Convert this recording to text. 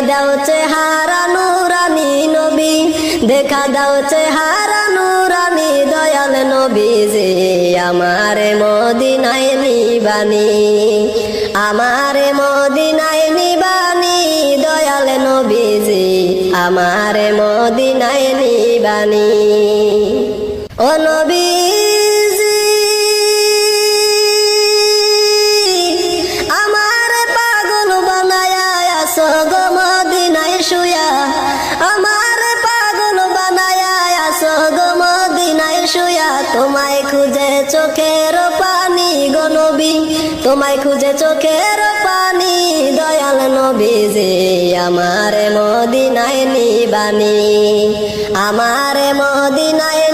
দাও চেহারা নুরানি নবী, দেখা দাও চেহারা নুরানি দয়াল নবীজি, আমারে মদিনায় নিবানি, আমারে মদিনায় নিবানি দয়াল নবীজি, আমারে মদিনায় নিবানি। ও নবীজি আমার পাগল বানায়া আসো গো মদিনায় শুয়া, আমার পাগল বানায়া আসো গো মদিনায় শুয়া, তোমায় খুঁজে চোখের পানি গো নবী, তোমায় খুঁজে চোখের পানি দয়াল নবীজি, আমারে মদিনায় নিবানি, আমারে মদিনায়